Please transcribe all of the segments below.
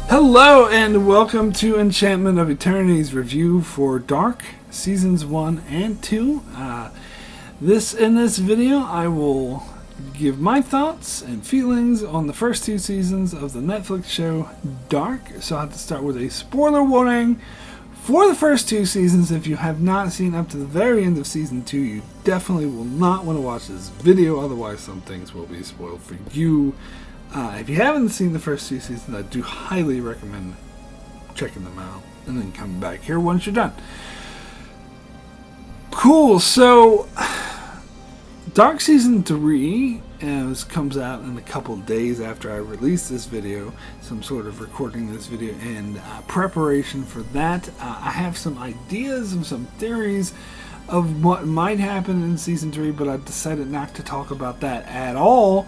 Hello and welcome to Enchantment of Eternity's review for Dark Seasons 1 and 2. In this video I will give my thoughts and feelings on the first two seasons of the Netflix show Dark. So I have to start with a spoiler warning for the first two seasons. If you have not seen up to the very end of season 2, you definitely will not want to watch this video, otherwise some things will be spoiled for you. If you haven't seen the first two seasons, I do highly recommend checking them out and then coming back here once you're done. Cool, so Dark Season 3 comes out in a couple days after I release this video, some sort of recording this video and preparation for that. I have some ideas and some theories of what might happen in Season 3, but I decided not to talk about that at all,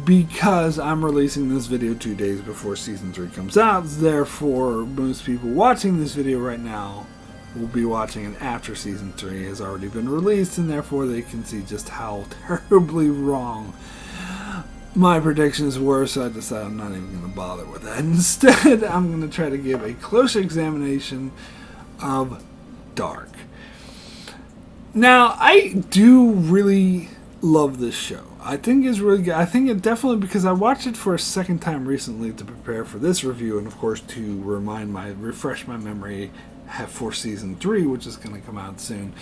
because I'm releasing this video 2 days before Season 3 comes out. Therefore, most people watching this video right now will be watching it after Season 3 has already been released, and therefore they can see just how terribly wrong my predictions were, so I decided I'm not even going to bother with that. Instead, I'm going to try to give a closer examination of Dark. Now, I do really love this show. I think it's really good. I think it definitely, because I watched it for a second time recently to prepare for this review, and of course to refresh my memory for Season 3, which is going to come out soon.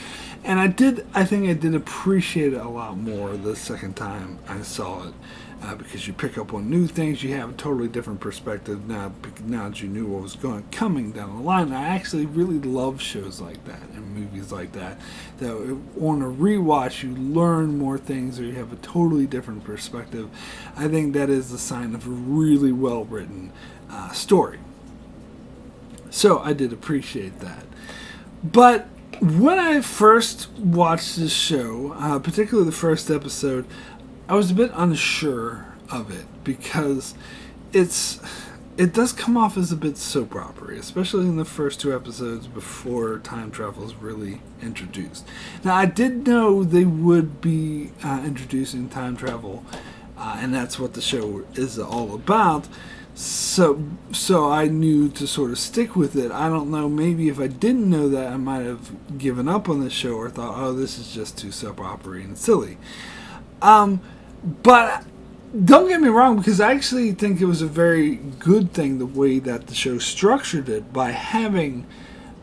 And I think I did appreciate it a lot more the second time I saw it, because you pick up on new things, you have a totally different perspective now that you knew what was coming down the line. I actually really love shows like that and movies like that on a rewatch you learn more things, or you have a totally different perspective. I think that is the sign of a really well written story. So I did appreciate that. But when I first watched this show, particularly the first episode, I was a bit unsure of it, because it does come off as a bit soap opera, especially in the first two episodes before time travel is really introduced. Now, I did know they would be introducing time travel, and that's what the show is all about. So I knew to sort of stick with it. I don't know, maybe if I didn't know that, I might have given up on the show or thought, oh, this is just too soap opera and silly. But don't get me wrong, because I actually think it was a very good thing the way that the show structured it by having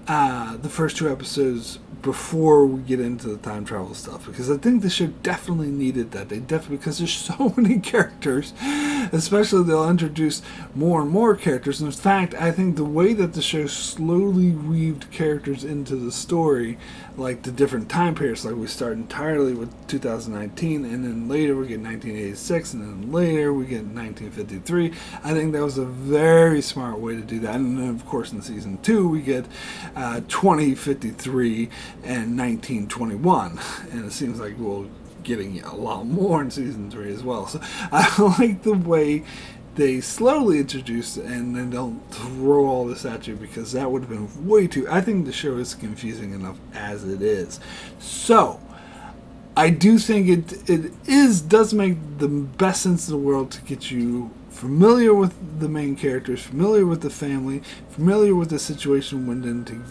the first two episodes before we get into the time travel stuff, because I think the show definitely needed that. Because there's so many characters, especially they'll introduce more and more characters. In fact, I think the way that the show slowly weaved characters into the story, like the different time periods, like we start entirely with 2019, and then later we get 1986, and then later we get 1953. I think that was a very smart way to do that. And then, of course, in Season 2, we get 2053 and 1921, and it seems like we're getting a lot more in Season 3 as well. So I like the way they slowly introduce it, and then don't throw all this at you, because that would have been way too... I think the show is confusing enough as it is. So I do think it does make the best sense in the world to get you familiar with the main characters, familiar with the family, familiar with the situation when into,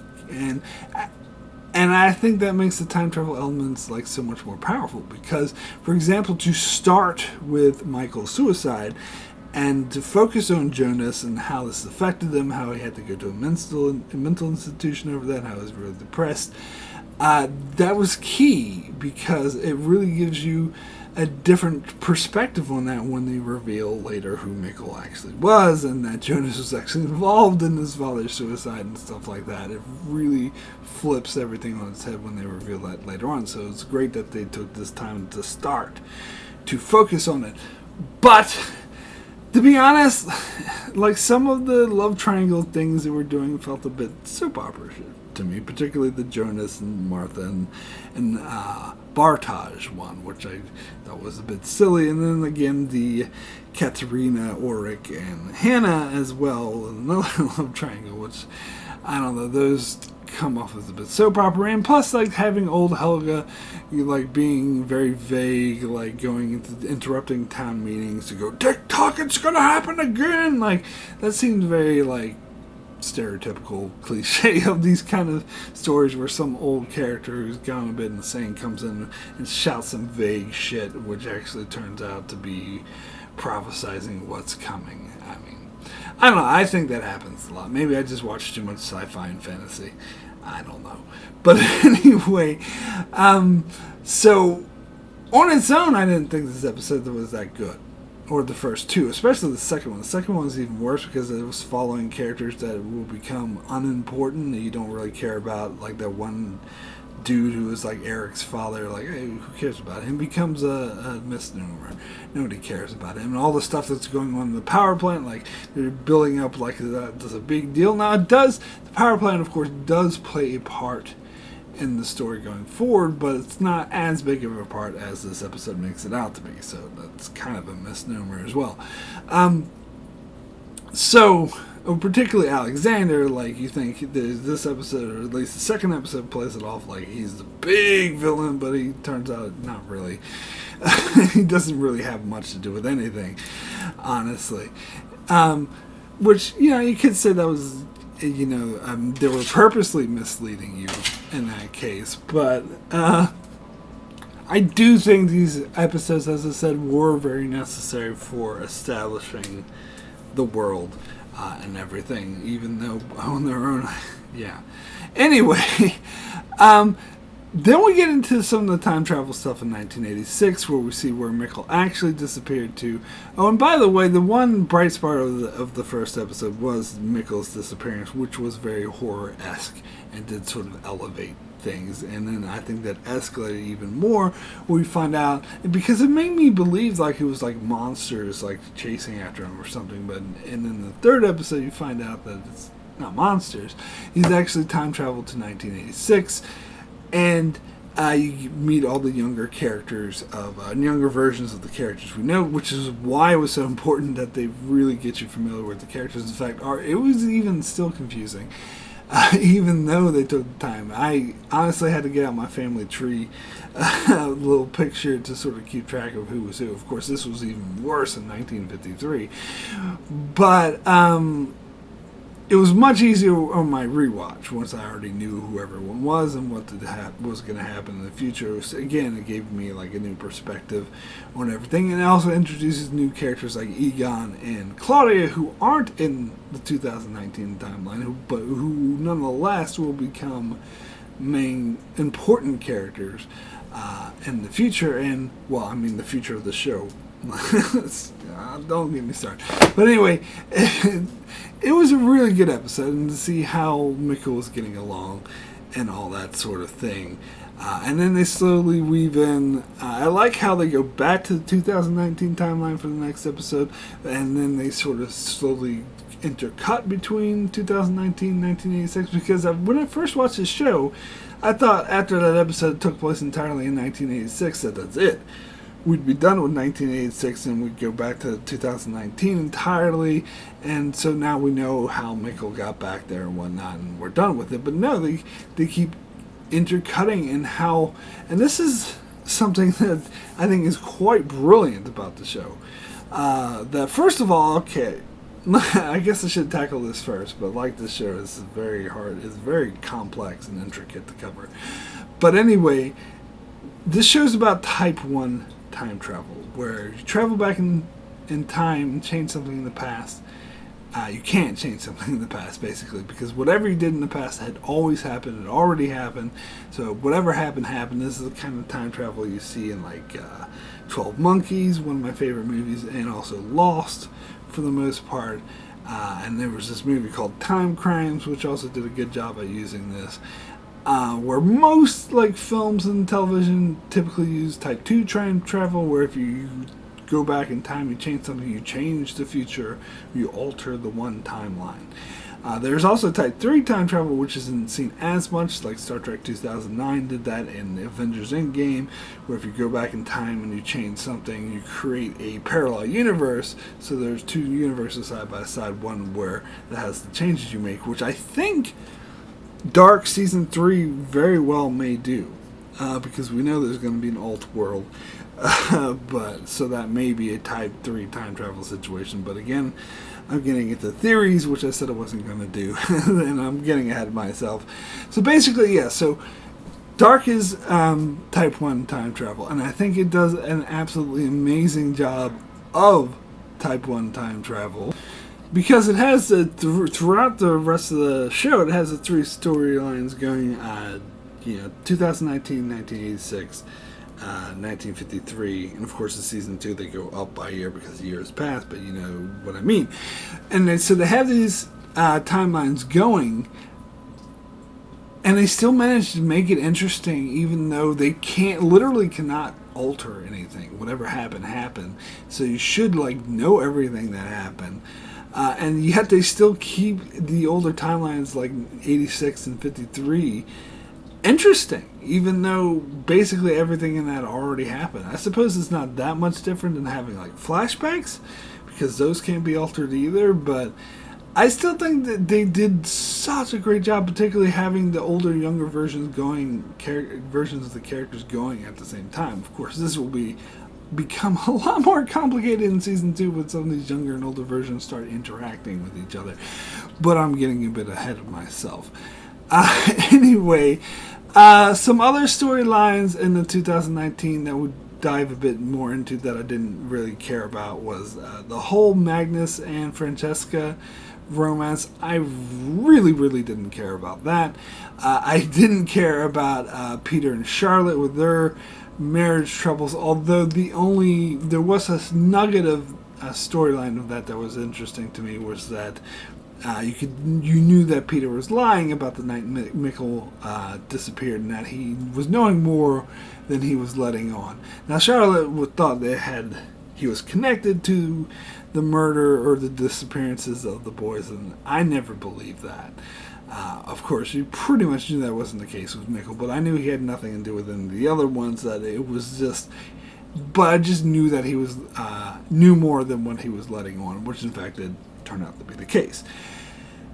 and I think that makes the time travel elements like so much more powerful, because, for example, to start with Michael's suicide and to focus on Jonas and how this affected him, how he had to go to a mental institution over that, how he was really depressed, that was key, because it really gives you a different perspective on that when they reveal later who Mikkel actually was, and that Jonas was actually involved in his father's suicide and stuff like that. It really flips everything on its head when they reveal that later on. So it's great that they took this time to start to focus on it. But to be honest, like, some of the love triangle things that we're doing felt a bit soap opera to me, particularly the Jonas and Martha and Bartaj one, which I thought was a bit silly, and then again the Katerina, Ulrich, and Hannah as well, another love triangle, which, I don't know, those come off as a bit soap opera, and plus, like, having old Helga, like, being very vague, like, going into interrupting town meetings to go, "TikTok, it's gonna happen again!" Like, that seems very, like, stereotypical cliche of these kind of stories where some old character who's gone a bit insane comes in and shouts some vague shit, which actually turns out to be prophesizing what's coming. I mean, I don't know. I think that happens a lot. Maybe I just watch too much sci-fi and fantasy. I don't know. But anyway, so on its own, I didn't think this episode was that good. Or the first two, especially the second one. The second one was even worse because it was following characters that will become unimportant and you don't really care about. Like that one dude who was like Eric's father, like, hey, who cares about him? Becomes a misnomer. Nobody cares about him. And all the stuff that's going on in the power plant, like they're building up like that's a big deal. Now it does. The power plant, of course, does play a part in the story going forward, but it's not as big of a part as this episode makes it out to be, so that's kind of a misnomer as well. Particularly Alexander, like, you think this episode, or at least the second episode, plays it off like he's the big villain, but he turns out not really. He doesn't really have much to do with anything, honestly. Which, you could say that was, they were purposely misleading you in that case, but I do think these episodes, as I said, were very necessary for establishing the world and everything, even though on their own, yeah. Anyway, then we get into some of the time travel stuff in 1986, where we see where Mikkel actually disappeared to. Oh, and by the way, the one bright spot of the first episode was Mikkel's disappearance, which was very horror-esque and did sort of elevate things. And then I think that escalated even more when we find out, because it made me believe like it was like monsters like chasing after him or something. But and in the third episode, you find out that it's not monsters. He's actually time traveled to 1986. And you meet all the younger characters of younger versions of the characters we know, which is why it was so important that they really get you familiar with the characters. In fact, it was even still confusing, even though they took the time. I honestly had to get out my family tree, a little picture to sort of keep track of who was who. Of course, this was even worse in 1953, but it was much easier on my rewatch once I already knew who everyone was and what was going to happen in the future. It gave me like a new perspective on everything, and it also introduces new characters like Egon and Claudia, who aren't in the 2019 timeline, but who nonetheless will become main important characters in the future, and the future of the show. Don't get me started. But anyway, it was a really good episode, and to see how Mikkel was getting along and all that sort of thing. And then they slowly weave in. I like how they go back to the 2019 timeline for the next episode, and then they sort of slowly intercut between 2019 and 1986, because when I first watched the show, I thought after that episode took place entirely in 1986 that's it. We'd be done with 1986 and we'd go back to 2019 entirely, and so now we know how Mikkel got back there and whatnot, and we're done with it. But no, they keep intercutting, and this is something that I think is quite brilliant about the show. That first of all, okay, I guess I should tackle this first, but like this show, it's very hard, it's very complex and intricate to cover. But anyway, this show's about type 1 time travel, where you travel back in time and change something in the past. You can't change something in the past, basically, because whatever you did in the past had always happened, it already happened. So whatever happened. This is the kind of time travel you see in like 12 Monkeys, one of my favorite movies, and also Lost for the most part. And there was this movie called Time Crimes, which also did a good job at using this. Where most like films and television typically use type 2 time travel, where if you go back in time, you change something, you change the future, you alter the one timeline. There's also type 3 time travel, which isn't seen as much, like Star Trek 2009 did that in Avengers Endgame, where if you go back in time and you change something, you create a parallel universe, so there's two universes side by side, one where that has the changes you make, which I think Dark Season 3 very well may do, because we know there's going to be an alt world, but so that may be a Type 3 time travel situation. But again, I'm getting into theories, which I said I wasn't going to do, and I'm getting ahead of myself. So basically, yeah, so Dark is Type 1 time travel, and I think it does an absolutely amazing job of Type 1 time travel, because it has throughout the rest of the show, it has the three storylines going, 2019, 1986, 1953, and of course in season 2 they go up by year because years pass, but you know what I mean. And so they have these timelines going, and they still manage to make it interesting, even though they literally cannot alter anything. Whatever happened. So you should know everything that happened. And yet they still keep the older timelines like 86 and 53 interesting, even though basically everything in that already happened. I suppose it's not that much different than having flashbacks, because those can't be altered either, but I still think that they did such a great job, particularly having the older, younger versions of the characters going at the same time. Of course, this will become a lot more complicated in season 2 when some of these younger and older versions start interacting with each other. But I'm getting a bit ahead of myself. Anyway, some other storylines in the 2019 that would dive a bit more into that I didn't really care about was the whole Magnus and Francesca romance. I really, really didn't care about that. I didn't care about Peter and Charlotte with their marriage troubles, although there was a nugget of storyline of that was interesting to me, was that you knew that Peter was lying about the night Mikkel disappeared, and that he was knowing more than he was letting on. Now Charlotte thought he was connected to the murder or the disappearances of the boys, and I never believed that. Of course, you pretty much knew that wasn't the case with Mikkel, but I knew he had nothing to do with any of the other ones, that it was just... But I just knew that he was knew more than what he was letting on, which in fact did turn out to be the case.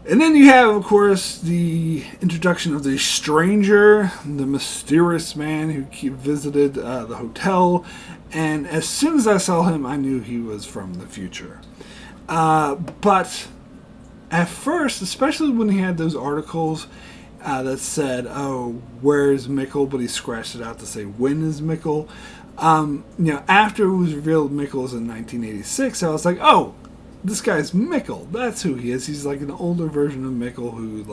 And then you have, of course, the introduction of the stranger, the mysterious man who visited the hotel, and as soon as I saw him, I knew he was from the future. But at first, especially when he had those articles that said, "Oh, where's Mikkel?" but he scratched it out to say, "When is Mikkel?" After it was revealed Mikkel's in 1986, I was like, "Oh, this guy's Mikkel. That's who he is. He's like an older version of Mikkel who,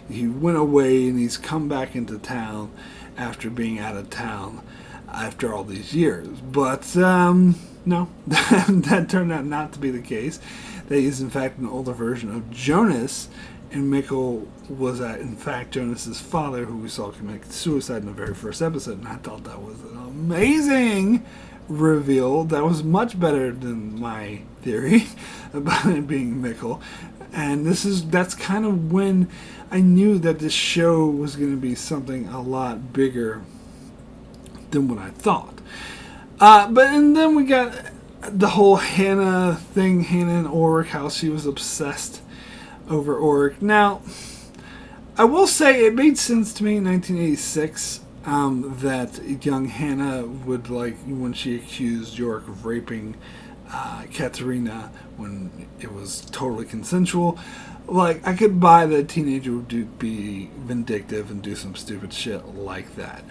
he went away and he's come back into town after being out of town after all these years." But no, that turned out not to be the case. That he's in fact an older version of Jonas, and Mikkel was in fact Jonas's father, who we saw commit suicide in the very first episode. And I thought that was an amazing reveal. That was much better than my theory about it being Mikkel. And that's kind of when I knew that this show was going to be something a lot bigger than what I thought. And then we got the whole Hannah thing, Hannah and Ulrich, how she was obsessed over Ulrich. Now, I will say it made sense to me in 1986 that young Hannah would, when she accused Yorick of raping Katerina when it was totally consensual. I could buy that a teenager would be vindictive and do some stupid shit like that.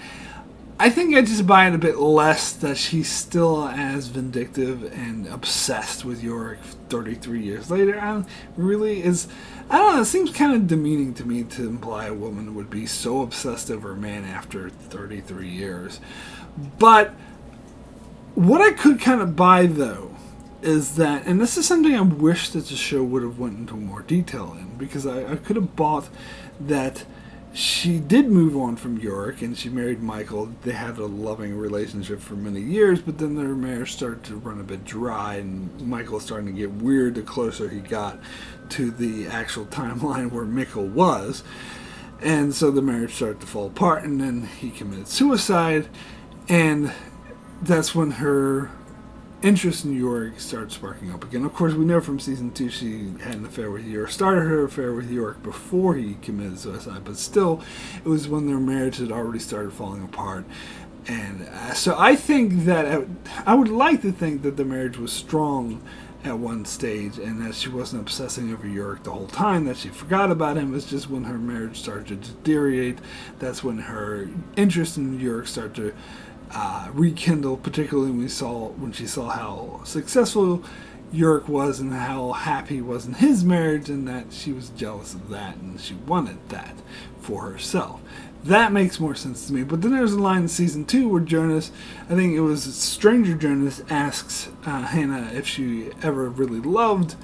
I think I just buy it a bit less that she's still as vindictive and obsessed with Yorick 33 years later. I don't know, it seems kind of demeaning to me to imply a woman would be so obsessed over a man after 33 years. But what I could kind of buy, though, is that, and this is something I wish that the show would have went into more detail in, because I could have bought that she did move on from Yorick and she married Michael. They had a loving relationship for many years, but then their marriage started to run a bit dry, and Michael was starting to get weird the closer he got to the actual timeline where Mikkel was. And so the marriage started to fall apart, and then he committed suicide, and that's when her interest in Yorick started sparking up again. Of course, we know from season 2 she had an affair with Yorick, started her affair with Yorick before he committed suicide, but still, it was when their marriage had already started falling apart. And so I think that I would like to think that the marriage was strong at one stage, and that she wasn't obsessing over Yorick the whole time, that she forgot about him. It was just when her marriage started to deteriorate, that's when her interest in Yorick started to rekindle, particularly when she saw how successful Yorick was and how happy he was in his marriage, and that she was jealous of that and she wanted that for herself. That makes more sense to me. But then there's a line in season 2 where Jonas, I think it was Stranger Jonas, asks Hannah if she ever really loved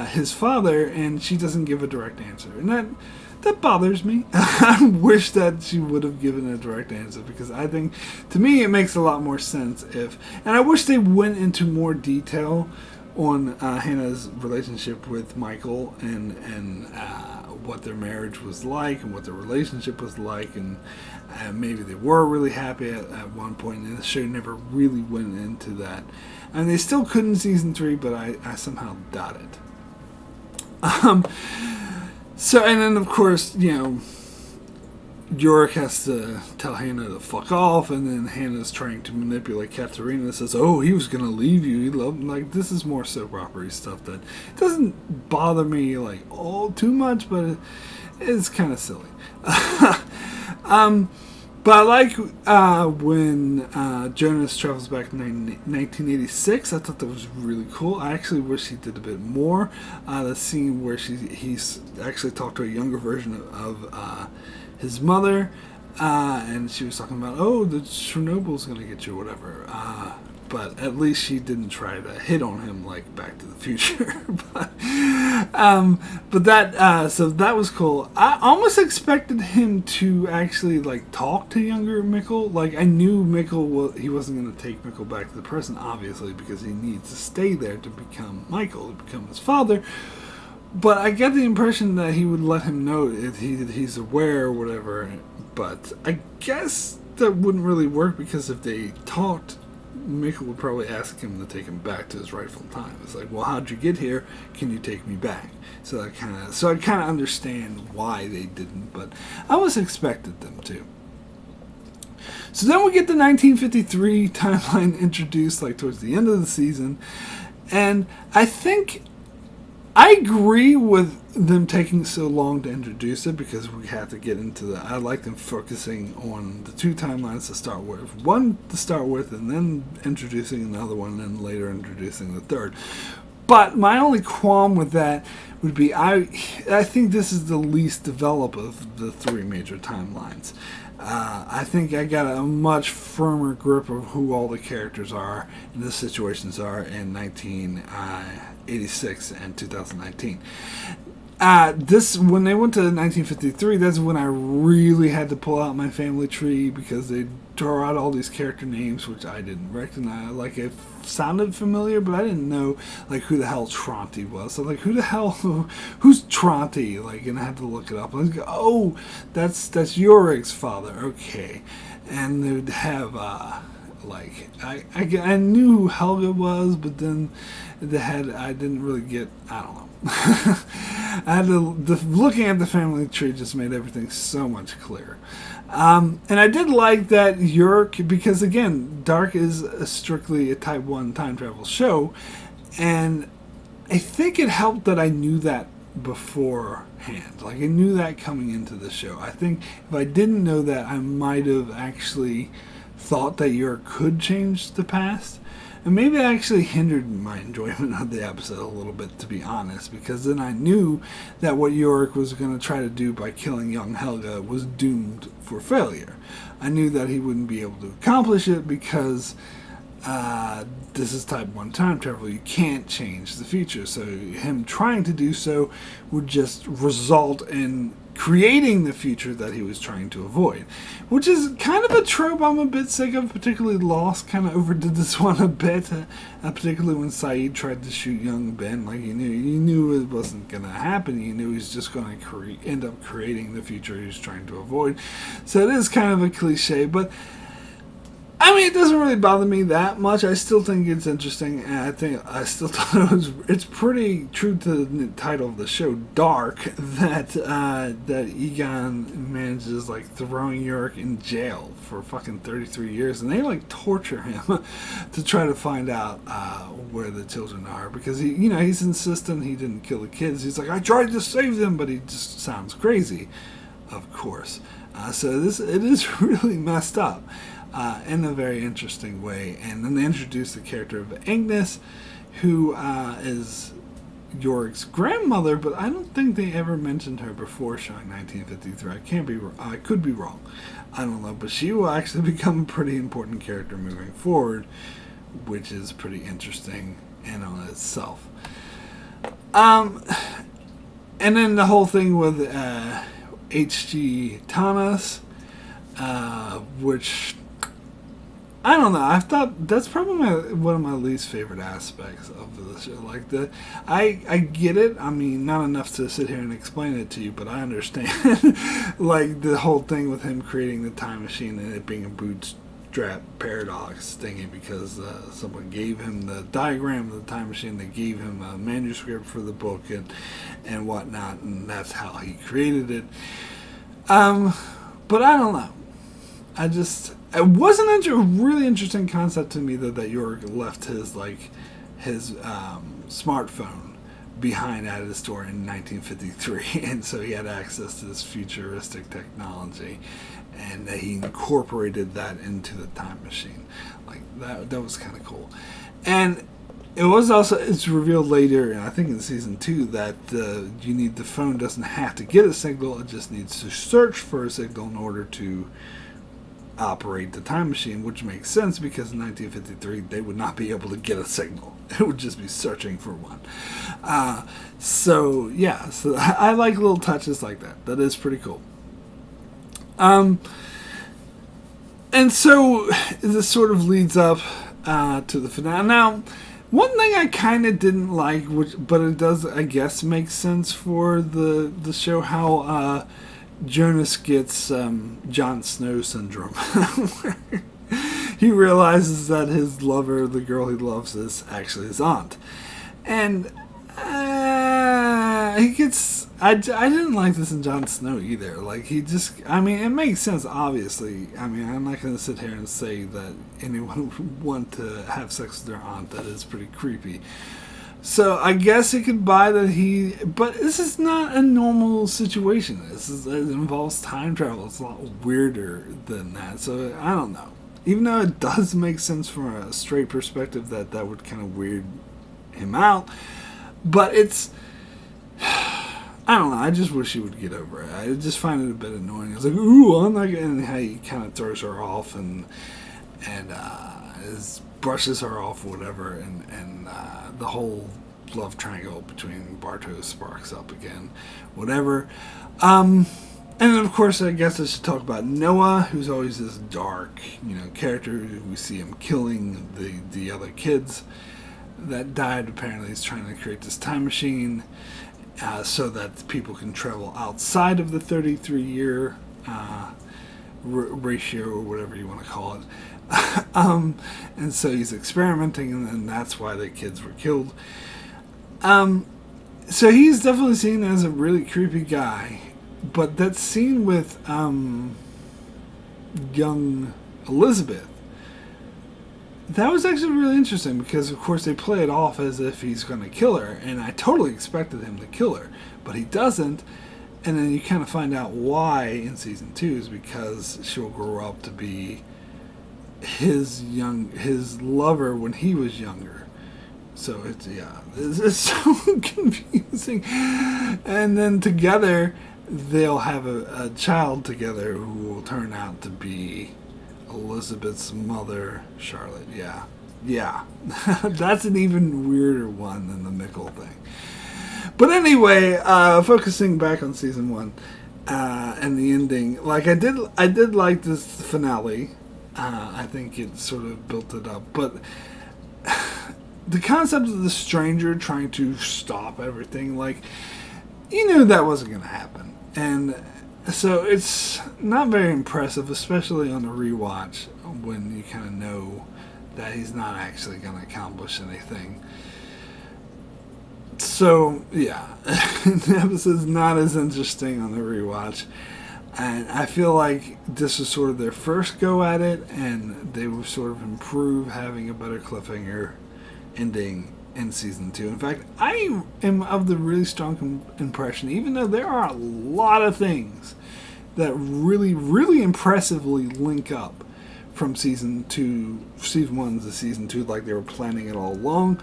his father, and she doesn't give a direct answer. And that bothers me. I wish that she would have given a direct answer, because I think, to me, it makes a lot more sense and I wish they went into more detail on Hannah's relationship with Michael and what their marriage was like and what their relationship was like, and maybe they were really happy at one point, and the show never really went into that. And they still could in season 3, but I somehow doubt it. So, and then of course, Yorick has to tell Hannah to fuck off, and then Hannah's trying to manipulate Katerina, says, oh, he was going to leave you, he loved him. Like, this is more soap opera stuff that doesn't bother me, like, too much, but it's kind of silly. But I like when Jonas travels back to 1986. I thought that was really cool. I actually wish he did a bit more. The scene where he's actually talked to a younger version of his mother, and she was talking about, the Chernobyl's going to get you, or whatever. But at least she didn't try to hit on him like Back to the Future. but that so that was cool. I almost expected him to actually like talk to younger Mikkel. Like, I knew he wasn't going to take Mikkel back to the present, obviously, because he needs to stay there to become Michael, to become his father. But I get the impression that he would let him know if he's aware or whatever. But I guess that wouldn't really work, because if they talked, Mikkel would probably ask him to take him back to his rightful time. It's like, well, how'd you get here? Can you take me back? So I kind of understand why they didn't, but I always expected them to. So then we get the 1953 timeline introduced, like towards the end of the season, and I agree with them taking so long to introduce it, because we have to get into I like them focusing on the two timelines to start with. One to start with, and then introducing another one, and then later introducing the third. But my only qualm with that would be, I think this is the least developed of the three major timelines. I think I got a much firmer grip of who all the characters are and the situations are in 1986 and 2019. When they went to 1953, that's when I really had to pull out my family tree, because they draw out all these character names which I didn't recognize. Like, it sounded familiar, but I didn't know like who the hell Tronte was. So like, who's Tronte? Like, and I had to look it up. And I was like, oh, that's Yorick's father. Okay, and they'd have like I knew who Helga was, but then I didn't really get, I don't know. Looking at the family tree just made everything so much clearer. And I did like that Yorick, because again, Dark is strictly a Type 1 time travel show, and I think it helped that I knew that beforehand. Like, I knew that coming into the show. I think if I didn't know that, I might have actually thought that Yorick could change the past. And maybe it actually hindered my enjoyment of the episode a little bit, to be honest, because then I knew that what Yorick was going to try to do by killing young Helga was doomed for failure. I knew that he wouldn't be able to accomplish it, because this is Type 1 time travel. You can't change the future. So him trying to do so would just result in creating the future that he was trying to avoid, which is kind of a trope I'm a bit sick of. Particularly Lost kind of overdid this one a bit, particularly when Saeed tried to shoot young Ben. Like, you knew it wasn't going to happen. You knew he was just going to end up creating the future he was trying to avoid. So it is kind of a cliche, but I mean, it doesn't really bother me that much. I still think it's interesting, and I still thought it's pretty true to the title of the show, Dark, that Egon manages like throwing Yorick in jail for fucking 33 years, and they like torture him to try to find out where the children are, because he's insistent he didn't kill the kids. He's like, I tried to save them, but he just sounds crazy, of course. So it is really messed up. In a very interesting way. And then they introduce the character of Agnes, who is Yorick's grandmother, but I don't think they ever mentioned her before showing 1953. I could be wrong. I don't know, but she will actually become a pretty important character moving forward, which is pretty interesting in on itself. And then the whole thing with H.G. Thomas, which I don't know. I thought that's probably one of my least favorite aspects of the show. Like I get it. I mean, not enough to sit here and explain it to you, but I understand. Like the whole thing with him creating the time machine and it being a bootstrap paradox thingy, because someone gave him the diagram of the time machine. They gave him a manuscript for the book and whatnot, and that's how he created it. But I don't know. It wasn't a really interesting concept to me, though, that Yorick left his smartphone behind at his store in 1953, and so he had access to this futuristic technology, and that he incorporated that into the time machine. Like that was kind of cool. And it's revealed later, I think in season 2, that the phone doesn't have to get a signal; it just needs to search for a signal in order to operate the time machine, which makes sense because in 1953 they would not be able to get a signal. It would just be searching for one. So I like little touches like that. That is pretty cool. And so this sort of leads up to the finale. Now, one thing I kind of didn't like, but it does, I guess, make sense for the show, how Jonas gets Jon Snow syndrome. He realizes that his lover, the girl he loves, is actually his aunt. And he gets... I didn't like this in Jon Snow either. Like, it makes sense, obviously. I mean, I'm not going to sit here and say that anyone would want to have sex with their aunt. That is pretty creepy. So I guess it could buy that but this is not a normal situation. It involves time travel. It's a lot weirder than that. So I don't know. Even though it does make sense from a straight perspective that would kind of weird him out, but it's, I don't know. I just wish he would get over it. I just find it a bit annoying. It's like, ooh, I'm not getting, how he kind of throws her off and brushes her off, whatever, and the whole love triangle between Bartos sparks up again, whatever. And then, of course, I guess I should talk about Noah, who's always this dark, character. We see him killing the other kids that died. Apparently, he's trying to create this time machine so that people can travel outside of the 33-year ratio, or whatever you want to call it. And so he's experimenting, and then that's why the kids were killed. So he's definitely seen as a really creepy guy. But that scene with young Elizabeth, that was actually really interesting, because of course they play it off as if he's going to kill her, and I totally expected him to kill her, but he doesn't. And then you kind of find out why in season 2 is because she'll grow up to be his lover when he was younger. So it's so confusing. And then together they'll have a child together who will turn out to be Elizabeth's mother, Charlotte. Yeah. That's an even weirder one than the Mickle thing. But anyway, focusing back on season 1 and the ending, like I did like this finale. I think it sort of built it up, but the concept of the stranger trying to stop everything, like, you knew that wasn't going to happen, and So it's not very impressive, especially on a rewatch when you kind of know that he's not actually going to accomplish anything. So, yeah, the episode's not as interesting on the rewatch. And I feel like this was sort of their first go at it, and they will sort of improve having a better cliffhanger ending in season 2. In fact, I am of the really strong impression, even though there are a lot of things that really, really impressively link up from season 1 to season 2, like they were planning it all along.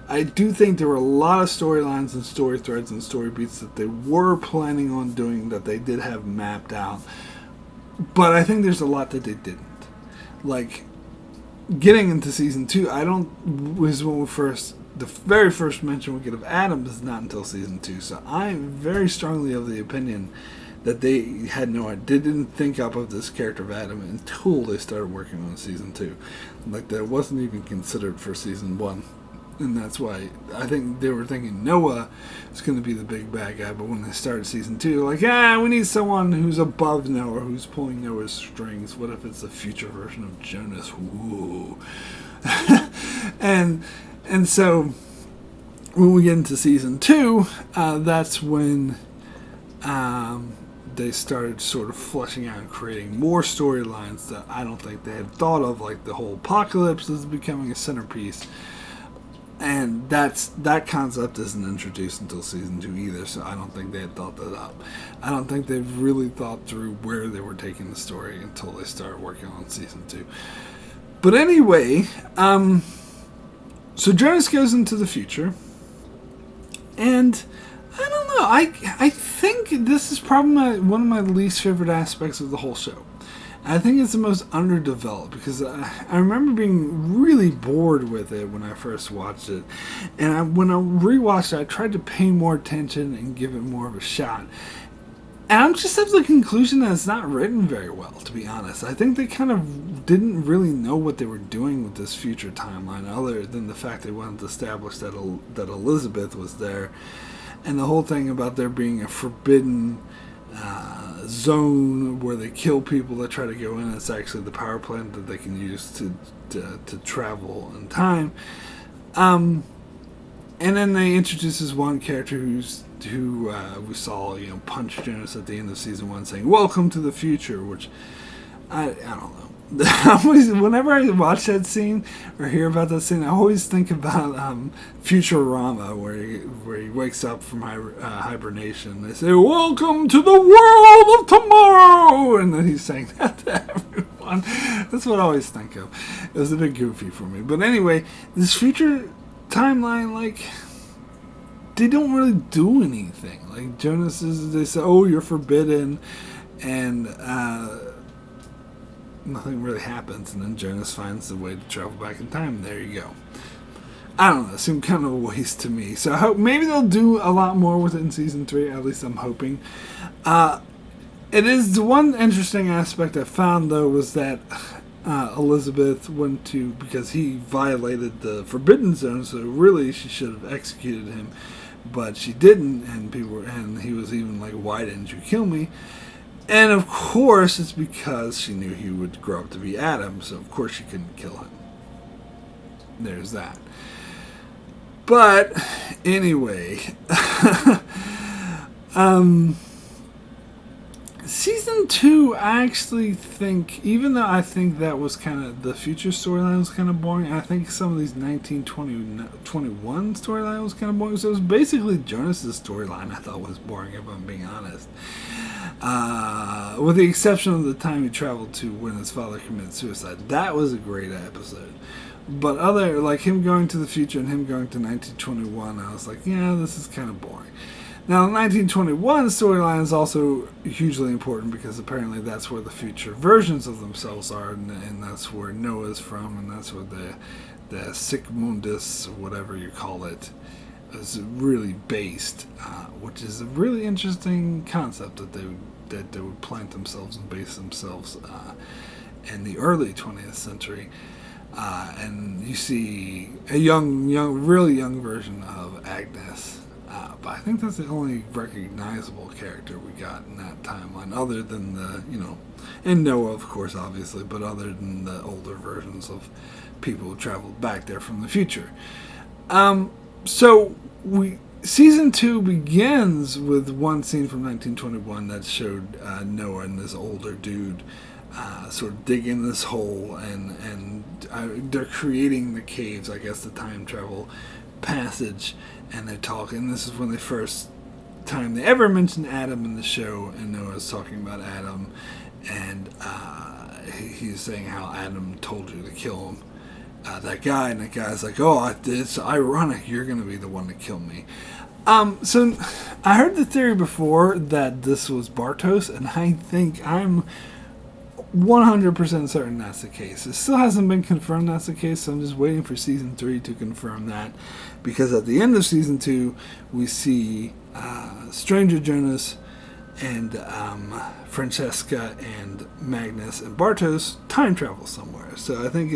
I do think there were a lot of storylines and story threads and story beats that they were planning on doing that they did have mapped out. But I think there's a lot that they didn't. Like, getting into season 2, was when the very first mention we get of Adam is not until season 2. So I'm very strongly of the opinion that they didn't think up of this character of Adam until they started working on season 2. Like, that wasn't even considered for season 1. And that's why I think they were thinking Noah is going to be the big bad guy. But when they started season 2, they're like, we need someone who's above Noah, who's pulling Noah's strings. What if it's a future version of Jonas? Ooh. and so when we get into season 2, that's when they started sort of fleshing out and creating more storylines that I don't think they had thought of, like the whole apocalypse is becoming a centerpiece. And that concept isn't introduced until season 2 either, so I don't think they had thought that up. I don't think they've really thought through where they were taking the story until they started working on season 2. But anyway, so Jonas goes into the future, and I don't know, I think this is probably one of my least favorite aspects of the whole show. I think it's the most underdeveloped because I remember being really bored with it when I first watched it. And when I rewatched it, I tried to pay more attention and give it more of a shot. And I'm just of the conclusion that it's not written very well, to be honest. I think they kind of didn't really know what they were doing with this future timeline, other than the fact they wanted to establish that Elizabeth was there. And the whole thing about there being a forbidden zone where they kill people that try to go in. It's actually the power plant that they can use to travel in time. And then they introduce this one character who we saw punch Jonas at the end of season 1, saying "Welcome to the future," which I don't know. Whenever I watch that scene or hear about that scene, I always think about Futurama, where he wakes up from hibernation. They say, "Welcome to the world of tomorrow," and then he's saying that to everyone. That's what I always think of. It was a bit goofy for me, but anyway, this future timeline, like, they don't really do anything. Like, they say, "Oh, you're forbidden," and nothing really happens, and then Jonas finds the way to travel back in time, and there you go. I don't know, it seemed kind of a waste to me. So I hope maybe they'll do a lot more with it in season 3, at least I'm hoping. It is the one interesting aspect I found, though, was that Elizabeth went to, because he violated the Forbidden Zone, so really she should have executed him, but she didn't, and he was even like, "Why didn't you kill me?" And of course, it's because she knew he would grow up to be Adam, so of course she couldn't kill him. There's that. But anyway, season 2, I actually think, even though I think that was kind of, the future storyline was kind of boring, I think some of these 1921 storyline was kind of boring. So it was basically Jonas's storyline I thought was boring, if I'm being honest. With the exception of the time he traveled to when his father committed suicide. That was a great episode. But like him going to the future and him going to 1921, I was like, yeah, this is kind of boring. Now, the 1921 storyline is also hugely important because apparently that's where the future versions of themselves are, and that's where Noah's from, and that's where the Sigmundus, whatever you call it, is really based, which is a really interesting concept that they would plant themselves and base themselves in the early 20th century. And you see a really young version of Agnes But I think that's the only recognizable character we got in that timeline, other than and Noah, of course, obviously, but other than the older versions of people who traveled back there from the future. So season 2 begins with one scene from 1921 that showed Noah and this older dude sort of digging this hole, and they're creating the caves, I guess, the time travel passage, and they're talking. This is when the first time they ever mentioned Adam in the show, and Noah's talking about Adam, and he's saying how Adam told you to kill him, that guy, and that guy's like, oh, it's ironic, you're going to be the one to kill me. So I heard the theory before that this was Bartos, and I think I'm 100% certain that's the case. It still hasn't been confirmed that's the case, so I'm just waiting for season 3 to confirm that, because at the end of season 2 we see Stranger Jonas and Francesca and Magnus and Bartos time travel somewhere. So I think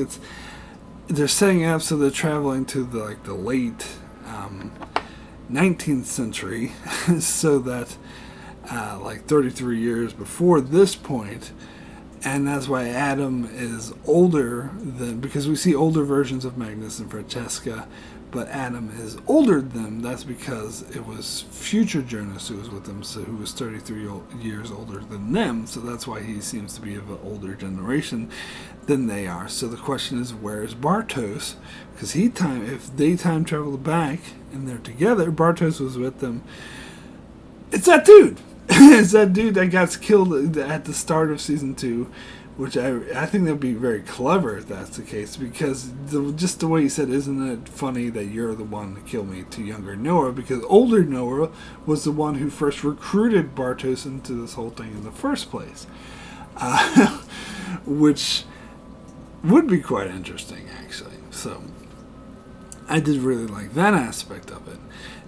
they're setting it up so they're traveling to the late 19th century, so that 33 years before this point. And that's why Adam is older than, because we see older versions of Magnus and Francesca, but Adam is older than them. That's because it was future Jonas who was with them, so who was 33 years older than them. So that's why he seems to be of an older generation than they are. So the question is, where is Bartos? Because if they time traveled back and they're together, Bartos was with them. It's that dude. It's that dude that got killed at the start of season 2, which I think that would be very clever if that's the case, because just the way he said, isn't it funny that you're the one to kill me, to younger Noah, because older Noah was the one who first recruited Bartos into this whole thing in the first place, which would be quite interesting, actually. So I did really like that aspect of it.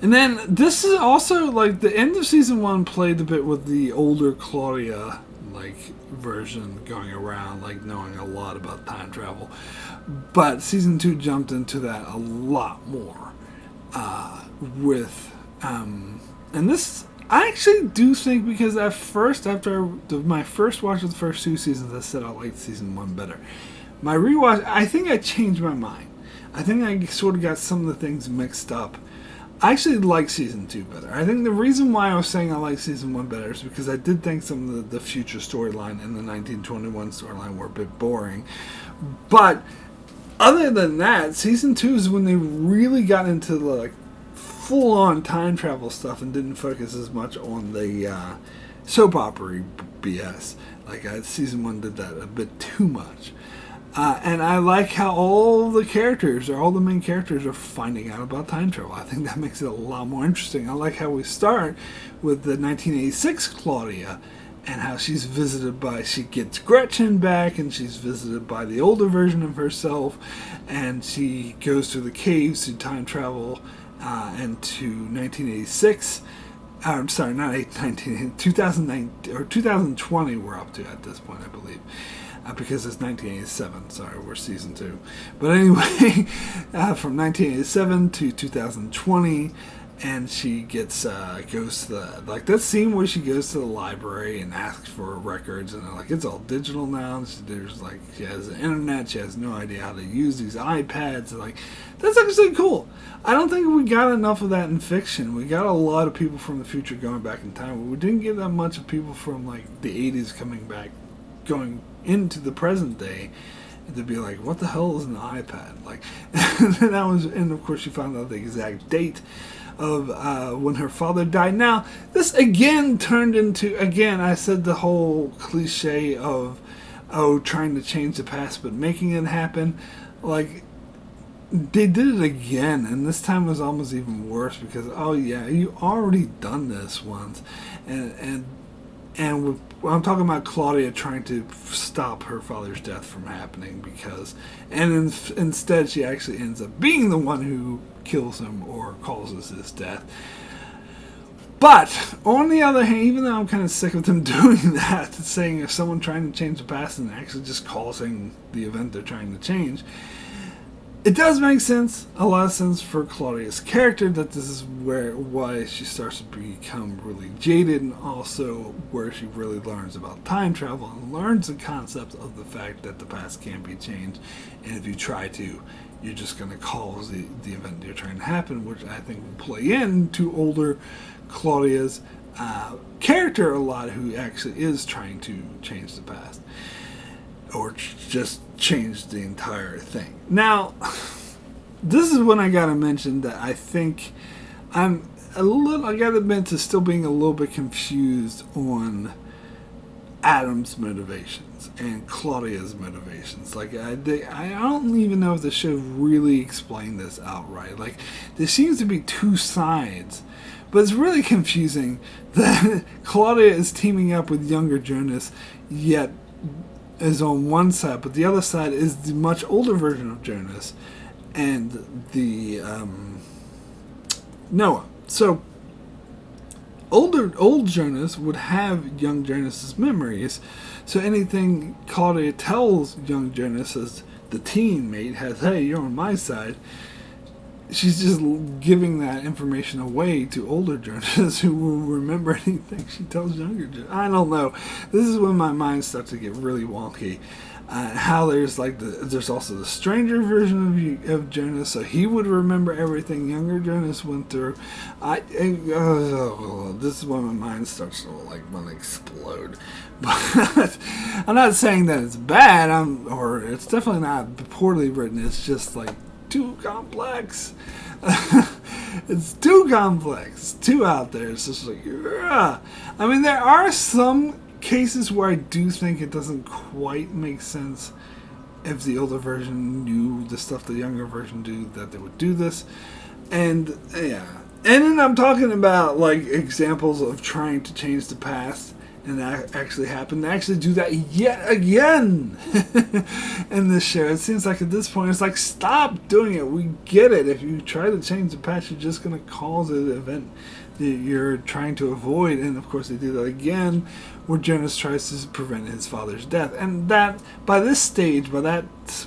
And then this is also, the end of season 1 played a bit with the older Claudia, version going around, knowing a lot about time travel. But season 2 jumped into that a lot more with, and this, I actually do think, because at first, after my first watch of the first 2 seasons, I said I liked season 1 better. My rewatch, I think I changed my mind. I think I sort of got some of the things mixed up. I actually like season 2 better. I think the reason why I was saying I like season 1 better is because I did think some of the future storyline and the 1921 storyline were a bit boring. But other than that, season 2 is when they really got into the full-on time travel stuff and didn't focus as much on the soap opera BS. Season 1 did that a bit too much. And I like how all the main characters are finding out about time travel. I think that makes it a lot more interesting. I like how we start with the 1986 Claudia, and how she gets Gretchen back, and she's visited by the older version of herself, and she goes through the caves to time travel into 1986. I'm sorry, not 2009 or 2020 we're up to at this point, I believe. Because it's 1987. Sorry, we're season 2. But anyway, from 1987 to 2020, and she goes to that scene where she goes to the library and asks for records, and they're it's all digital now. She has the internet. She has no idea how to use these iPads. That's actually cool. I don't think we got enough of that in fiction. We got a lot of people from the future going back in time, but we didn't get that much of people from the 80s coming back, going into the present day, to be what the hell is an iPad? And of course she found out the exact date of when her father died. Now, this again turned into, I said the whole cliche of, trying to change the past but making it happen. They did it again, and this time was almost even worse, because, you already done this once. And I'm talking about Claudia trying to stop her father's death from happening, instead she actually ends up being the one who kills him or causes his death. But on the other hand, even though I'm kind of sick of them doing that, saying if someone trying to change the past and actually just causing the event they're trying to change, it does make sense, a lot of sense for Claudia's character, that this is why she starts to become really jaded, and also where she really learns about time travel and learns the concept of the fact that the past can't be changed, and if you try to, you're just going to cause the event you're trying to happen, which I think will play into older Claudia's character a lot, who actually is trying to change the past. Or just change the entire thing. Now, this is when I gotta mention that I think I gotta admit to still being a little bit confused on Adam's motivations and Claudia's motivations. Like, I don't even know if the show really explained this outright. Like, there seems to be two sides, but it's really confusing that Claudia is teaming up with younger Jonas, yet is on one side, but the other side is the much older version of Jonas and the Noah. So old Jonas would have young Jonas's memories. So anything Claudia tells young Jonas as the teammate has, hey, you're on my side, she's just giving that information away to older Jonas, who will remember anything she tells younger Jonas. I don't know. This is when my mind starts to get really wonky. How there's like there's also the stranger version of Jonas, so he would remember everything younger Jonas went through. This is when my mind starts to want to explode. But I'm not saying that it's bad, or it's definitely not poorly written. It's just like too complex. It's too complex. It's too out there. It's just like, ugh. I mean, there are some cases where I do think it doesn't quite make sense if the older version knew the stuff the younger version do, that they would do this. And yeah. And then I'm talking about like examples of trying to change the past and that actually happened. They actually do that yet again in this show. It seems like at this point it's like, stop doing it. We get it. If you try to change the past, you're just going to cause an event that you're trying to avoid. And of course they do that again where Jonas tries to prevent his father's death. And that, by this stage, by that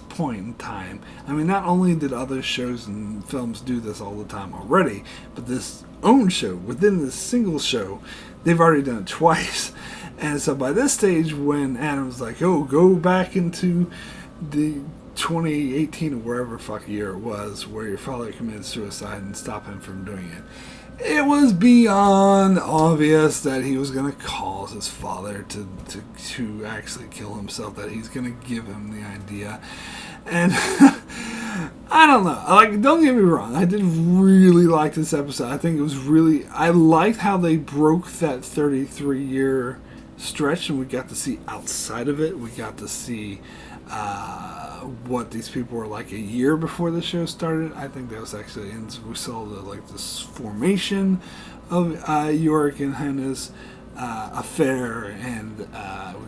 point in time, I mean, not only did other shows and films do this all the time already, but this own show, within this single show, they've already done it twice. And so by this stage, when Adam's like, oh, go back into the 2018 or wherever fuck year it was, where your father committed suicide, and stop him from doing it, it was beyond obvious that he was going to cause his father to actually kill himself, that he's going to give him the idea. And I don't know. Like, don't get me wrong. I did really like this episode. I think it was really... I liked how they broke that 33-year stretch, and we got to see outside of it. We got to see what these people were like a year before the show started. I think that was actually... And we saw this formation of Yorick and Hannah's affair, and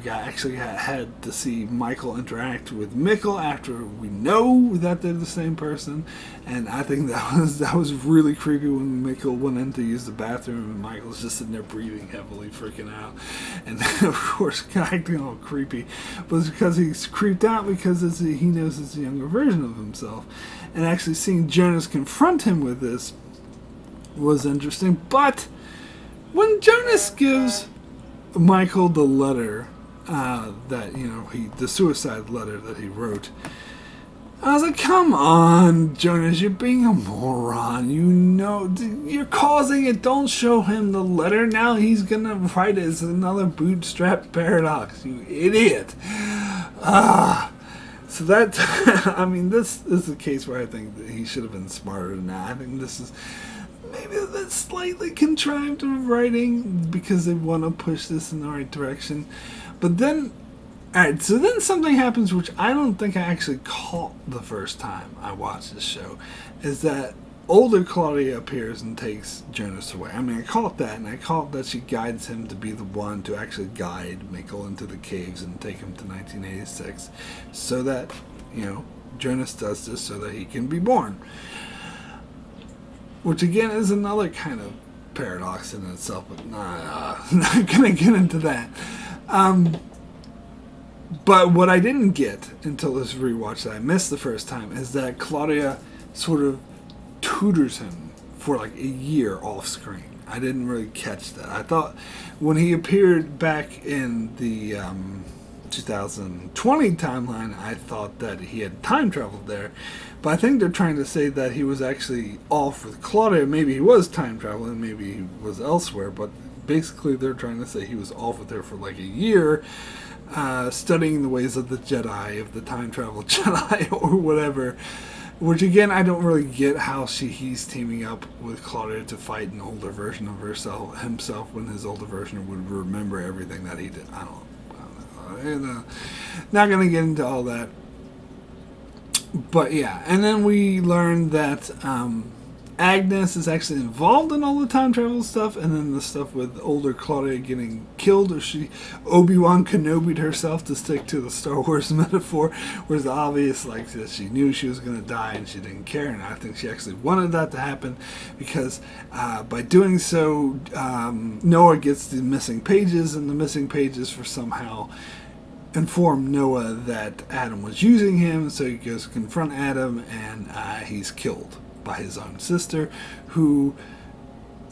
we had to see Michael interact with Mikkel after we know that they're the same person, and I think that was really creepy when Mikkel went in to use the bathroom and Michael's just sitting there breathing heavily, freaking out, and then, of course acting all creepy, but it's because he's creeped out because he knows it's a younger version of himself, and actually seeing Jonas confront him with this was interesting. But when Jonas gives Michael the letter the suicide letter that he wrote, I was like, come on, Jonas, you're being a moron. You know, you're causing it. Don't show him the letter. Now he's going to write it as another bootstrap paradox, you idiot. So that, I mean, this is a case where I think that he should have been smarter than that. I think this is maybe a bit slightly contrived writing because they want to push this in the right direction. But then, alright, so then something happens which I don't think I actually caught the first time I watched this show, is that older Claudia appears and takes Jonas away. I mean, I caught that, and I caught that she guides him to be the one to actually guide Mikkel into the caves and take him to 1986, so that, Jonas does this so that he can be born. Which again is another kind of paradox in itself, but not gonna get into that. But what I didn't get until this rewatch that I missed the first time is that Claudia sort of tutors him for like a year off screen. I didn't really catch that. I thought when he appeared back in the 2020 timeline, I thought that he had time traveled there. But I think they're trying to say that he was actually off with Claudia. Maybe he was time traveling, maybe he was elsewhere, but basically they're trying to say he was off with her for like a year, studying the ways of the Jedi, of the time travel Jedi, or whatever. Which again, I don't really get how he's teaming up with Claudia to fight an older version of himself when his older version would remember everything that he did. I don't know. Not going to get into all that. But yeah, and then we learned that Agnes is actually involved in all the time travel stuff, and then the stuff with older Claudia getting killed, or she Obi-Wan Kenobi'd herself, to stick to the Star Wars metaphor, was obvious, like that she knew she was going to die and she didn't care, and I think she actually wanted that to happen because by doing so, Noah gets the missing pages, and the missing pages for somehow inform Noah that Adam was using him, so he goes to confront Adam, and he's killed by his own sister, who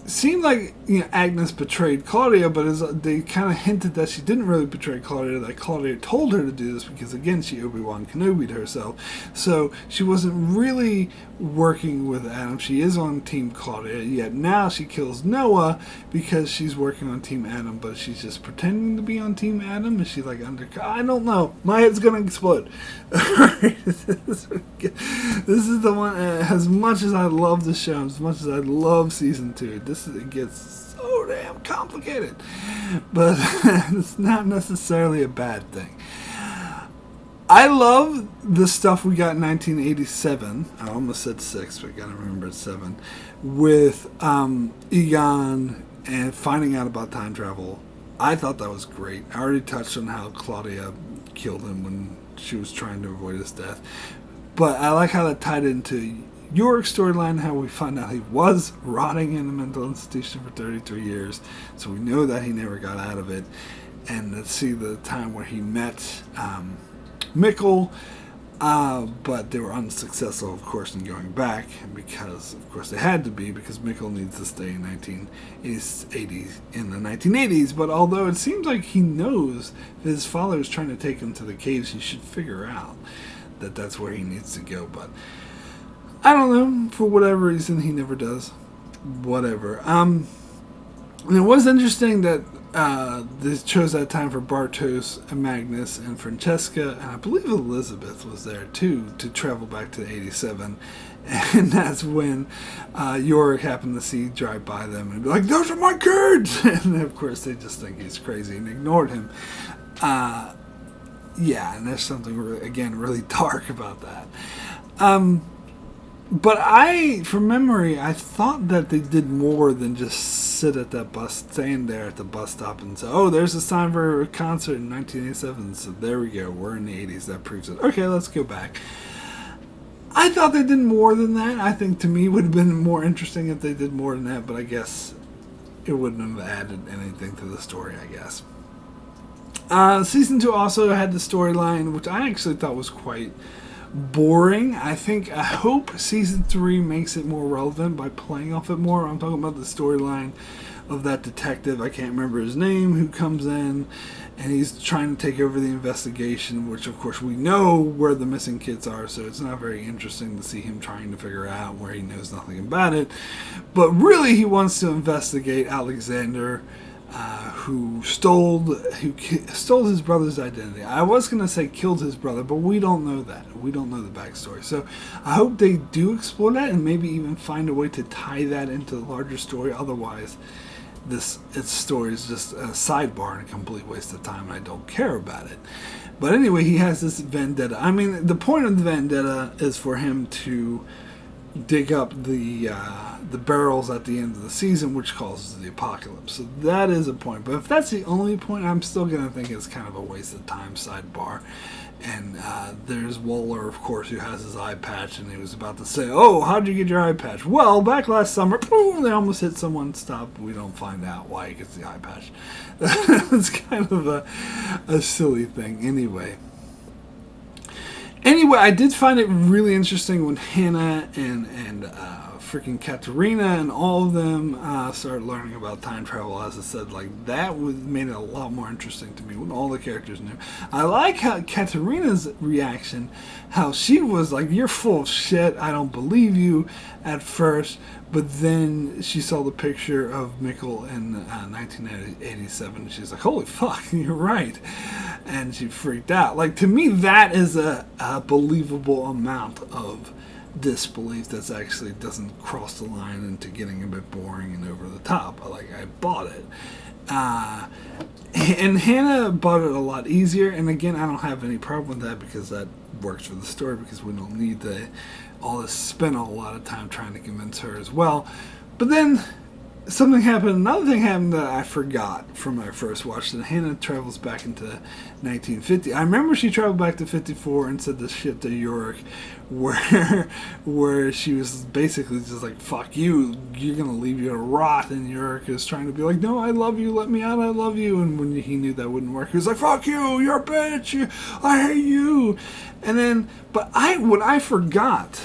seemed like, Agnes betrayed Claudia, but they kind of hinted that she didn't really betray Claudia, that Claudia told her to do this because, again, she Obi-Wan Kenobi'd herself. So she wasn't really working with Adam. She is on Team Claudia, yet now she kills Noah because she's working on Team Adam, but she's just pretending to be on Team Adam? Is she like I don't know. My head's going to explode. This is the one, as much as I love the show, as much as I love season 2, it gets so damn complicated, but it's not necessarily a bad thing. I love the stuff we got in 1987. I almost said 6, but I gotta remember it's 7, with Egon and finding out about time travel. I thought that was great. I already touched on how Claudia killed him when she was trying to avoid his death, but I like how that tied into Yorick's storyline, how we find out he was rotting in a mental institution for 33 years, so we know that he never got out of it, and let's see the time where he met Mikkel, but they were unsuccessful, of course, in going back, because, of course, they had to be, because Mikkel needs to stay in the 1980s, but although it seems like he knows that his father is trying to take him to the caves, he should figure out that that's where he needs to go, but I don't know, for whatever reason, he never does. Whatever. And it was interesting that they chose that time for Bartos and Magnus and Francesca, and I believe Elizabeth was there too, to travel back to 87. And that's when Yorick happened to drive by them and be like, "Those are my kids!" And of course they just think he's crazy and ignored him. Yeah, and there's something, really dark about that. But from memory, I thought that they did more than just stand there at the bus stop and say, "Oh, there's a sign for a concert in 1987, so there we go, we're in the 80s, that proves it. Okay, let's go back." I thought they did more than that. I think, to me, it would have been more interesting if they did more than that, but I guess it wouldn't have added anything to the story, I guess. Season 2 also had the storyline, which I actually thought was quite boring. I hope season 3 makes it more relevant by playing off it more. I'm talking about the storyline of that detective, I can't remember his name, who comes in and he's trying to take over the investigation, which of course we know where the missing kids are, so it's not very interesting to see him trying to figure out where he knows nothing about it. But really he wants to investigate Alexander, who stole his brother's identity. I was going to say killed his brother, but we don't know that. We don't know the backstory. So I hope they do explore that and maybe even find a way to tie that into the larger story. Otherwise, its story is just a sidebar and a complete waste of time, and I don't care about it. But anyway, he has this vendetta. I mean, the point of the vendetta is for him to dig up the barrels at the end of the season, which causes the apocalypse. So that is a point. But if that's the only point, I'm still going to think it's kind of a waste of time sidebar. And there's Waller, of course, who has his eye patch, and he was about to say, "Oh, how'd you get your eye patch?" Well, back last summer, boom, they almost hit someone. Stop. We don't find out why he gets the eye patch. It's kind of a silly thing. Anyway, I did find it really interesting when Hannah and freaking Katerina and all of them started learning about time travel. As I said, like, that made it a lot more interesting to me when all the characters knew. I like how Katerina's reaction, how she was like, "You're full of shit, I don't believe you," at first, but then she saw the picture of Mikkel in 1987. She's like, "Holy fuck, you're right," and she freaked out. Like, to me, that is a believable amount of disbelief that actually doesn't cross the line into getting a bit boring and over the top. I bought it. And Hannah bought it a lot easier, and again, I don't have any problem with that because that works for the story, because we don't need all this spend a lot of time trying to convince her as well. But then another thing happened that I forgot from my first watch, that Hannah travels back into 1950. I remember she traveled back to 54 and said this shit to Yorick, where she was basically just like, "Fuck you, you're gonna leave you to rot," and Yorick is trying to be like, "No, I love you, let me out, I love you," and when he knew that wouldn't work, he was like, "Fuck you, you're a bitch, I hate you." And then, what I forgot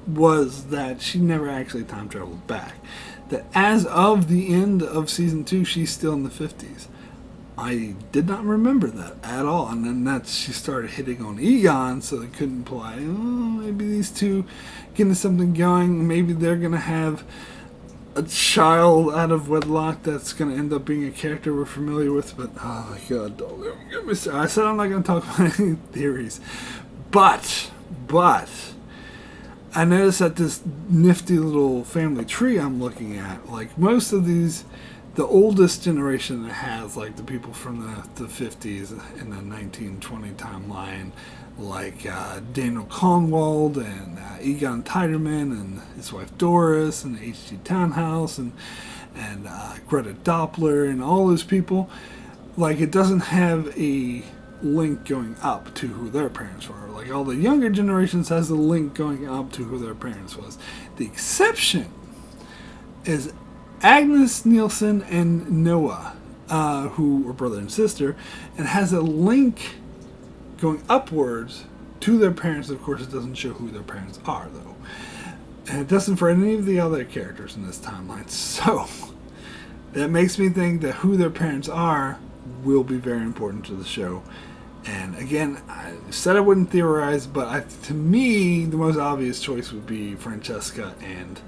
was that she never actually time traveled back. That as of the end of season 2, she's still in the 50s. I did not remember that at all. And then she started hitting on Egon, so they couldn't imply, "Oh, maybe these two getting something going. Maybe they're going to have a child out of wedlock that's going to end up being a character we're familiar with." But, oh my god, don't get me started. I said I'm not going to talk about any theories. But I noticed that this nifty little family tree I'm looking at, like, most of these, the oldest generation that has, like, the people from the 50s in the 1920 timeline, like Daniel Conwald and Egon Tiderman and his wife Doris and the H.G. Townhouse and Greta Doppler and all those people, like, it doesn't have a link going up to who their parents were. Like, all the younger generations has a link going up to who their parents was. The exception is Agnes Nielsen and Noah, who were brother and sister, and has a link going upwards to their parents. Of course, it doesn't show who their parents are, though. And it doesn't for any of the other characters in this timeline. So, that makes me think that who their parents are will be very important to the show. And again, I said I wouldn't theorize, but to me, the most obvious choice would be Francesca and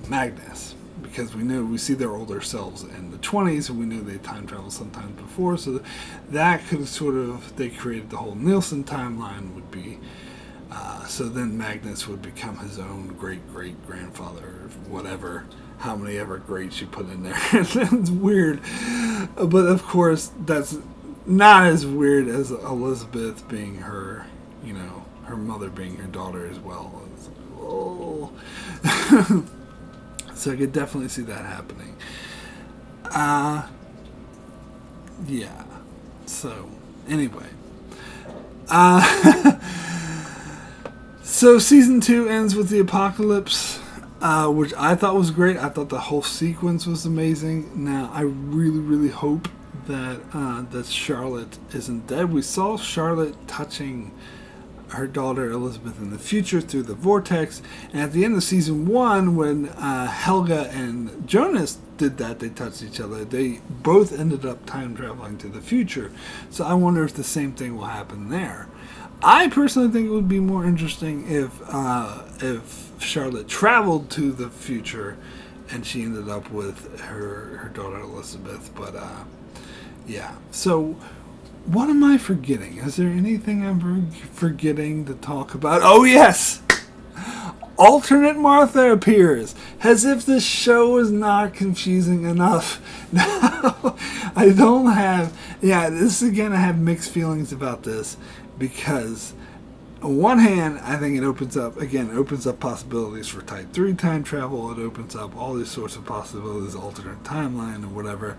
Magnus, because we see their older selves in the 20s, and we know they time traveled sometimes before, so that could they created the whole Nielsen timeline would be, so then Magnus would become his own great-great-grandfather, or whatever, how many ever greats you put in there. It's weird. But of course, that's not as weird as Elizabeth being her, her mother being her daughter as well. So I could definitely see that happening. Yeah. So, anyway. So season 2 ends with the apocalypse, which I thought was great. I thought the whole sequence was amazing. Now, I really, really hope that Charlotte isn't dead. We saw Charlotte touching her daughter Elizabeth in the future through the vortex, and at the end of season 1, when Helga and Jonas did that, they touched each other. They both ended up time traveling to the future. So I wonder if the same thing will happen there. I personally think it would be more interesting if Charlotte traveled to the future and she ended up with her daughter Elizabeth. But yeah. So what am I forgetting? Is there anything I'm forgetting to talk about? Oh yes, alternate Martha appears, as if this show is not confusing enough. No, I don't have. Yeah, this again, I have mixed feelings about this. Because on one hand, I think it opens up possibilities for Type 3 time travel. It opens up all these sorts of possibilities, alternate timeline or whatever.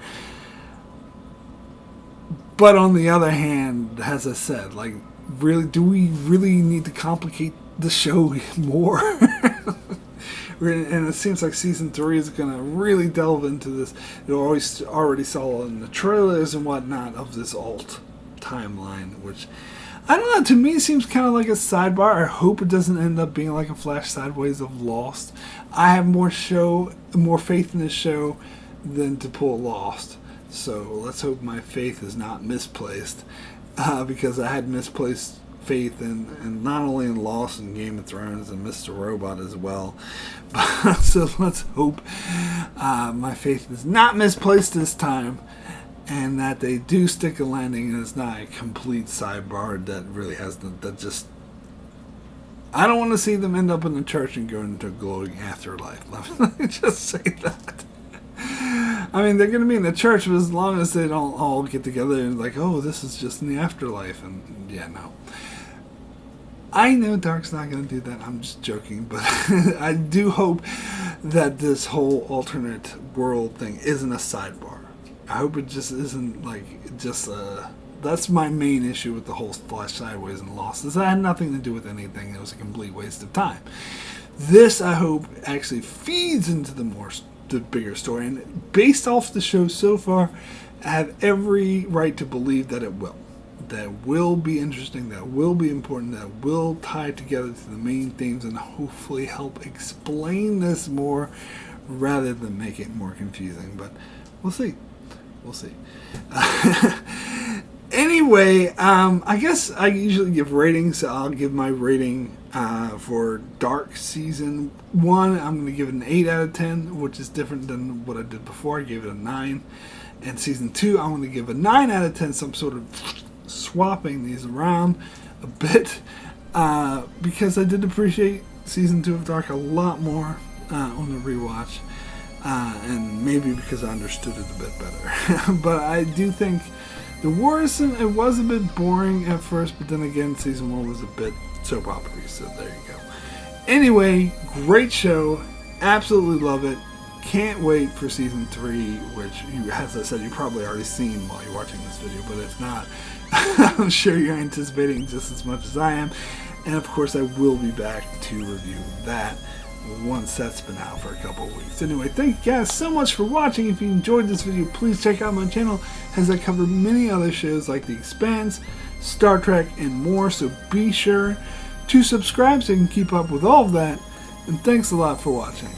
But on the other hand, as I said, like, really, do we really need to complicate the show more? And it seems like season 3 is going to really delve into this. You already saw in the trailers and whatnot of this alt timeline, which, I don't know, to me it seems kind of like a sidebar. I hope it doesn't end up being like a Flash Sideways of Lost. I have more faith in this show than to pull Lost. So let's hope my faith is not misplaced, because I had misplaced faith in not only in Lost and Game of Thrones and Mr. Robot as well. So let's hope my faith is not misplaced this time, and that they do stick a landing and it's not a complete sidebar that really has that just. I don't want to see them end up in the church and go into a glowing afterlife. Let me just say that. I mean, they're going to be in the church, but as long as they don't all get together and like, oh, this is just in the afterlife, and yeah, no. I know Dark's not going to do that. I'm just joking, but I do hope that this whole alternate world thing isn't a sidebar. I hope it just isn't like just that's my main issue with the whole Flash Sideways and Lost. Is that had nothing to do with anything. It was a complete waste of time. This, I hope, actually feeds into the bigger story, and based off the show so far, I have every right to believe that it will. That will be interesting, that will be important, that will tie together to the main themes and hopefully help explain this more rather than make it more confusing. But we'll see. We'll see. Anyway, I guess I usually give ratings. So I'll give my rating for Dark Season 1. I'm going to give it an 8 out of 10, which is different than what I did before. I gave it a 9. And Season 2, I'm going to give a 9 out of 10. So I'm sort of swapping these around a bit because I did appreciate Season 2 of Dark a lot more on the rewatch. And maybe because I understood it a bit better. But I do think the worst, it was a bit boring at first, but then again, Season 1 was a bit soap opera, so there you go. Anyway, great show. Absolutely love it. Can't wait for Season 3, which, as I said, you've probably already seen while you're watching this video, but if not, I'm sure you're anticipating just as much as I am. And of course, I will be back to review that once that's been out for a couple of weeks. Anyway, thank you guys so much for watching. If you enjoyed this video, please check out my channel, as I cover many other shows like The Expanse, Star Trek, and more, so be sure to subscribe so you can keep up with all of that. And thanks a lot for watching.